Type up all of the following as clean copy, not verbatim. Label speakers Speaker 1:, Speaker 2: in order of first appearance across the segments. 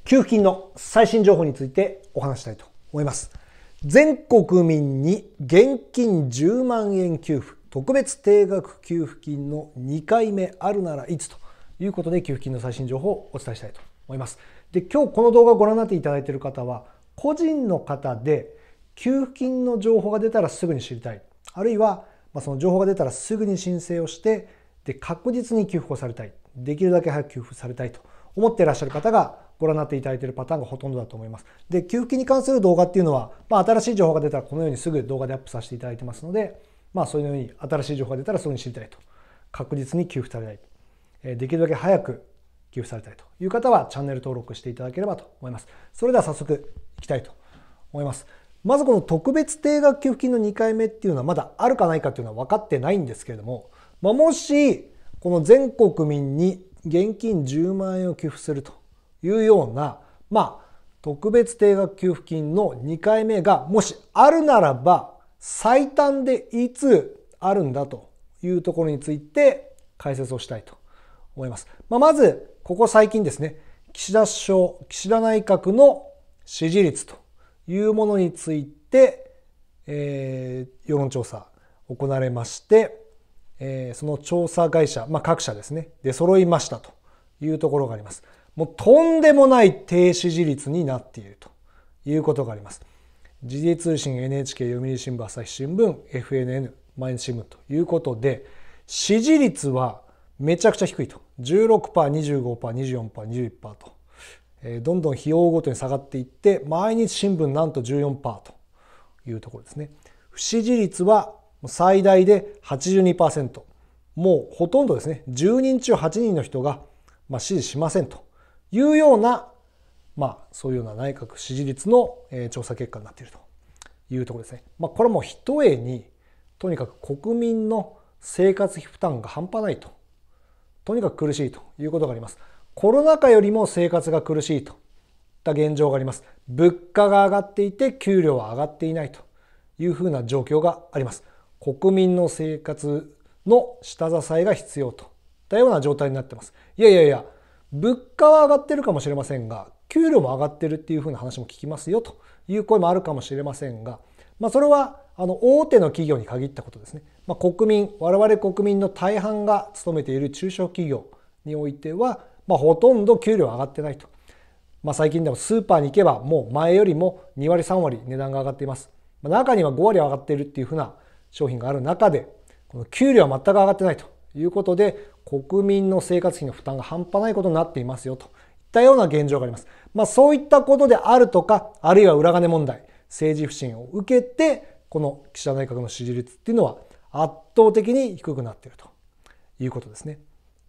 Speaker 1: 給付金の最新情報についてお話したいと思います。全国民に現金10万円給付、特別定額給付金の2回目あるならいつということで、給付金の最新情報をお伝えしたいと思います。で、今日この動画をご覧になっていただいている方は、個人の方で給付金の情報が出たらすぐに知りたい、あるいはその情報が出たらすぐに申請をして、で確実に給付をされたい、できるだけ早く給付されたいと思っていらっしゃる方がご覧になっていただいているパターンがほとんどだと思います。で、給付金に関する動画っていうのは、新しい情報が出たらこのようにすぐ動画でアップさせていただいてますので、そういうように新しい情報が出たらすぐに知りたいと、確実に給付されたい、できるだけ早く給付されたいという方はチャンネル登録していただければと思います。それでは早速いきたいと思います。まずこの特別定額給付金の2回目っていうのはまだあるかないかっていうのは分かってないんですけれども、もしこの全国民に現金10万円を給付するというような、特別定額給付金の2回目がもしあるならば、最短でいつあるんだというところについて解説をしたいと思います。まずここ最近ですね、岸田首相、岸田内閣の支持率というものについて、世論調査行われまして、その調査会社、各社ですね、で揃いましたというところがあります。もうとんでもない低支持率になっているということがあります。時事通信、NHK、読売新聞、朝日新聞、FNN、毎日新聞ということで、支持率はめちゃくちゃ低いと。16%、25%、24%、21%と、どんどん日を追うごとに下がっていって、毎日新聞なんと 14% というところですね。不支持率は最大で 82%。もうほとんどですね、10人中8人の人が支持しませんというような、そういうような内閣支持率の調査結果になっているというところですね。これもひとえに、とにかく国民の生活費負担が半端ないと。とにかく苦しいということがあります。コロナ禍よりも生活が苦しいといった現状があります。物価が上がっていて給料は上がっていないというふうな状況があります。国民の生活の下支えが必要といったような状態になっています。いや、物価は上がってるかもしれませんが、給料も上がってるっていうふうな話も聞きますよという声もあるかもしれませんが、それは大手の企業に限ったことですね。我々国民の大半が勤めている中小企業においては、ほとんど給料上がってないと。最近でもスーパーに行けばもう前よりも2割3割値段が上がっています。中には5割上がっているっていうふうな商品がある中で、この給料は全く上がってないということで、国民の生活費の負担が半端ないことになっていますよといったような現状があります。そういったことであるとか、あるいは裏金問題、政治不信を受けて、この岸田内閣の支持率っていうのは圧倒的に低くなっているということですね。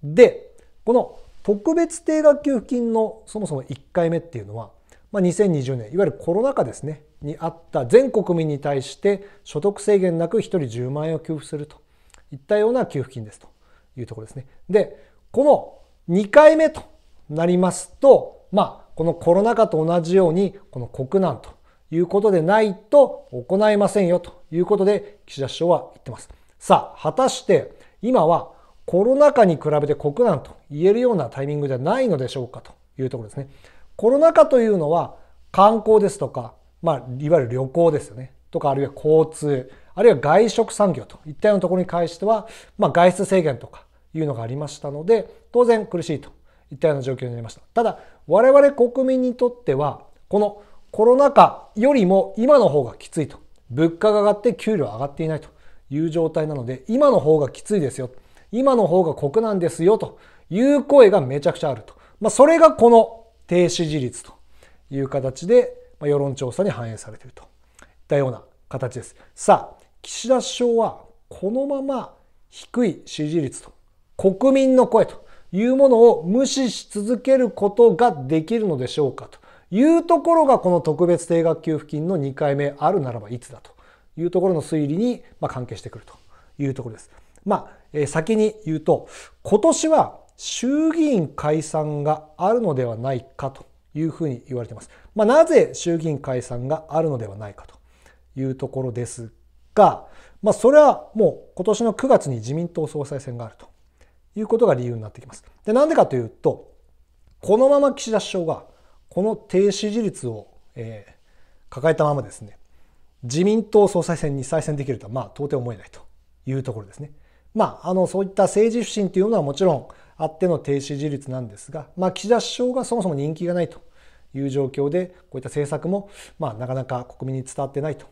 Speaker 1: で、この特別定額給付金のそもそも1回目っていうのは、2020年、いわゆるコロナ禍ですね、にあった全国民に対して所得制限なく1人10万円を給付するといったような給付金ですというところですね。で、この2回目となりますと、このコロナ禍と同じように、この国難ということでないと行いませんよということで、岸田首相は言ってます。さあ、果たして今はコロナ禍に比べて国難と言えるようなタイミングではないのでしょうかというところですね。コロナ禍というのは観光ですとか、いわゆる旅行ですよね。とか、あるいは交通、あるいは外食産業といったようなところに関しては、外出制限とかいうのがありましたので、当然苦しいといったような状況になりました。ただ、我々国民にとっては、このコロナ禍よりも今の方がきついと。物価が上がって給料上がっていないという状態なので、今の方がきついですよ。今の方が国難ですよという声がめちゃくちゃあると。それがこの低支持率という形で世論調査に反映されているといったような形です。さあ、岸田首相はこのまま低い支持率と国民の声というものを無視し続けることができるのでしょうかというところが、この特別定額給付金の2回目あるならばいつだというところの推理に関係してくるというところです。先に言うと、今年は衆議院解散があるのではないかというふうに言われています。なぜ衆議院解散があるのではないかというところですが、それはもう今年の9月に自民党総裁選があるということが理由になってきます。で、なんでかというと、このまま岸田首相がこの低支持率を、抱えたままですね、自民党総裁選に再選できるとは到底思えないというところですね。そういった政治不信というのはもちろんあっての低支持率なんですが、岸田首相がそもそも人気がないという状況で、こういった政策もなかなか国民に伝わってないと、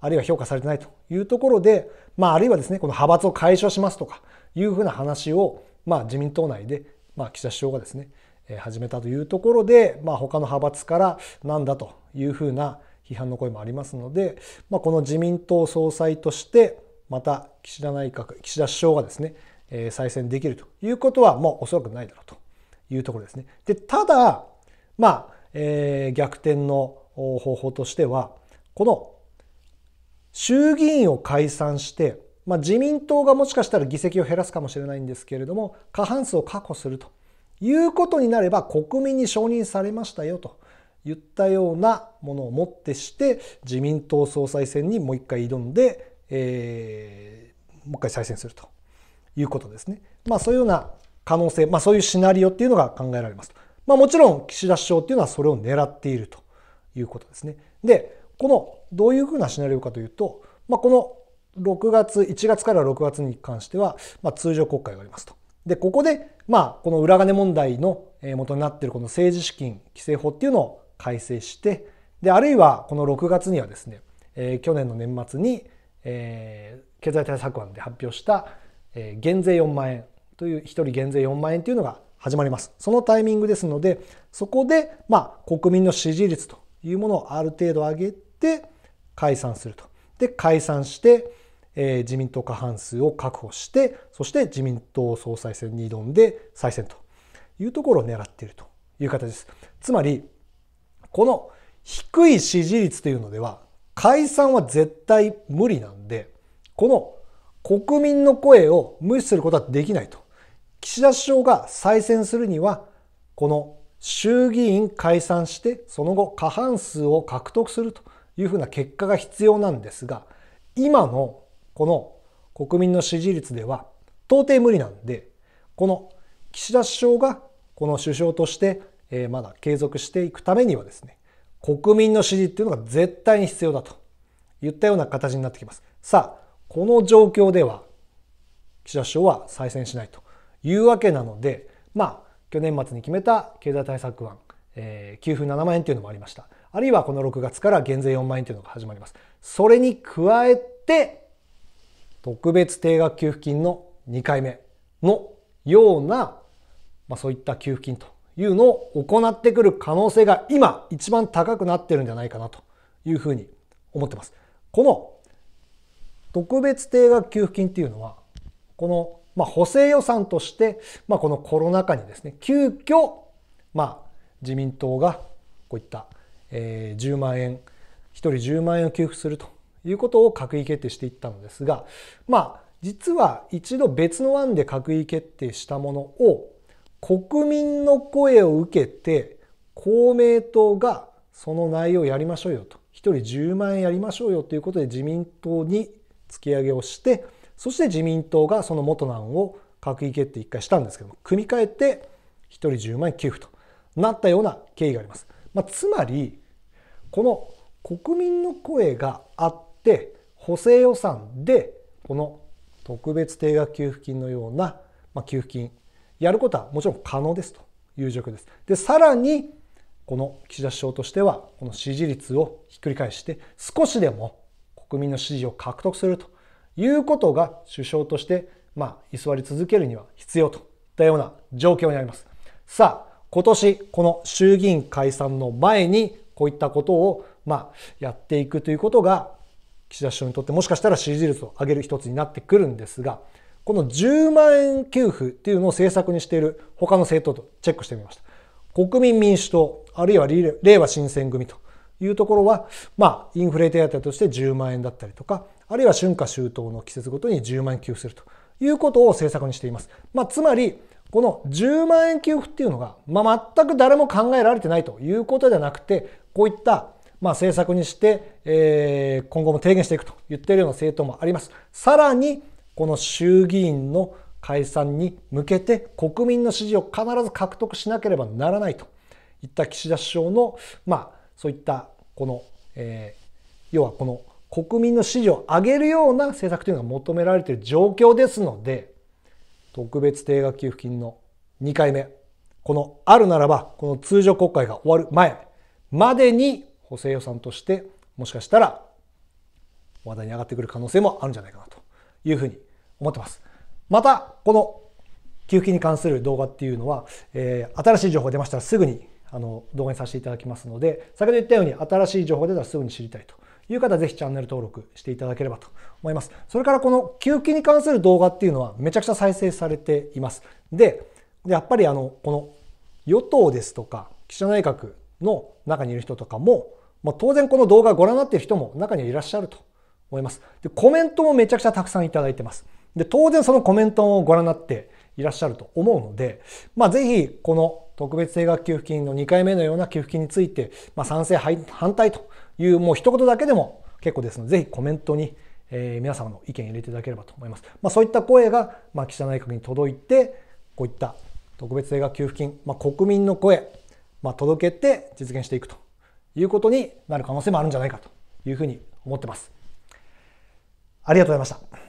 Speaker 1: あるいは評価されてないというところで、あるいはですね、この派閥を解消しますとかいうふうな話を、自民党内で、岸田首相がですね、始めたというところで、他の派閥からなんだというふうな批判の声もありますので、この自民党総裁としてまた岸田首相がですね、再選できるということはもうおそらくないだろうというところですね。で、ただ、逆転の方法としては、この衆議院を解散して、自民党がもしかしたら議席を減らすかもしれないんですけれども、過半数を確保するということになれば国民に承認されましたよといったようなものをもってして自民党総裁選にもう一回挑んで、もう一回再選するということですね。そういうような可能性、そういうシナリオっていうのが考えられます。もちろん岸田首相っていうのはそれを狙っているということですね。で、このどういうふうなシナリオかというと、この1月から6月に関しては、通常国会がありますと。で、ここで、この裏金問題の元になっているこの政治資金規正法っていうのを改正して、で、あるいはこの6月にはですね、去年の年末に、経済対策案で発表した、減税4万円という、1人減税4万円というのが始まります。そのタイミングですので、そこで、国民の支持率というものをある程度上げて解散すると。で、解散して、自民党過半数を確保して、そして自民党総裁選に挑んで再選というところを狙っているという形です。つまり、この低い支持率というのでは、解散は絶対無理なんで、この国民の声を無視することはできないと。岸田首相が再選するには、この衆議院解散して、その後過半数を獲得するというふうな結果が必要なんですが、今のこの国民の支持率では到底無理なんで、この岸田首相がこの首相としてまだ継続していくためにはですね、国民の支持っていうのが絶対に必要だといったような形になってきます。さあ、この状況では岸田首相は再選しないというわけなので、去年末に決めた経済対策案、給付7万円というのもありました。あるいはこの6月から減税4万円というのが始まります。それに加えて、特別定額給付金の2回目のような、そういった給付金というのを行ってくる可能性が今一番高くなってるんじゃないかなというふうに思ってます。この特別定額給付金っていうのは、この補正予算として、このコロナ禍にですね、急遽、自民党がこういった10万円、1人10万円を給付するということを閣議決定していったのですが、実は一度別の案で閣議決定したものを国民の声を受けて公明党がその内容をやりましょうよと、1人10万円やりましょうよということで自民党に突き上げをして、そして自民党がその元の案を閣議決定1回したんですけども、組み替えて1人10万円給付となったような経緯があります。つまりこの国民の声があって補正予算でこの特別定額給付金のような給付金やることはもちろん可能ですという状況です。で、さらにこの岸田首相としてはこの支持率をひっくり返して少しでも国民の支持を獲得するということが首相として居座り続けるには必要といったような状況にあります。さあ、今年この衆議院解散の前にこういったことをやっていくということが岸田首相にとってもしかしたら支持率を上げる一つになってくるんですが、この10万円給付っていうのを政策にしている他の政党とチェックしてみました。国民民主党あるいはれいわ新選組というところはインフレ手当として10万円だったりとか、あるいは春夏秋冬の季節ごとに10万円給付するということを政策にしています。つまりこの10万円給付っていうのが、全く誰も考えられてないということではなくて、こういった政策にして、今後も提言していくと言っているような政党もあります。さらにこの衆議院の解散に向けて国民の支持を必ず獲得しなければならないといった岸田首相の、そういったこの、要はこの国民の支持を上げるような政策というのが求められている状況ですので、特別定額給付金の2回目、このあるならば、この通常国会が終わる前までに補正予算としてもしかしたら話題に上がってくる可能性もあるんじゃないかなというふうに思ってます。また、この給付金に関する動画っていうのは、新しい情報が出ましたらすぐに動画にさせていただきますので、先ほど言ったように新しい情報が出たらすぐに知りたいという方はぜひチャンネル登録していただければと思います。それからこの給付金に関する動画っていうのはめちゃくちゃ再生されています。で、やっぱりこの与党ですとか岸田内閣の中にいる人とかも、当然この動画をご覧になっている人も中にはいらっしゃると思います。で、コメントもめちゃくちゃたくさんいただいてます。で、当然そのコメントをご覧になっていらっしゃると思うので、ぜひこの特別定額給付金の2回目のような給付金について、賛成反対というもう一言だけでも結構ですので、ぜひコメントに、皆様の意見を入れていただければと思います。そういった声が、岸田内閣に届いて、こういった特別定額給付金、国民の声、届けて実現していくということになる可能性もあるんじゃないかというふうに思ってます。ありがとうございました。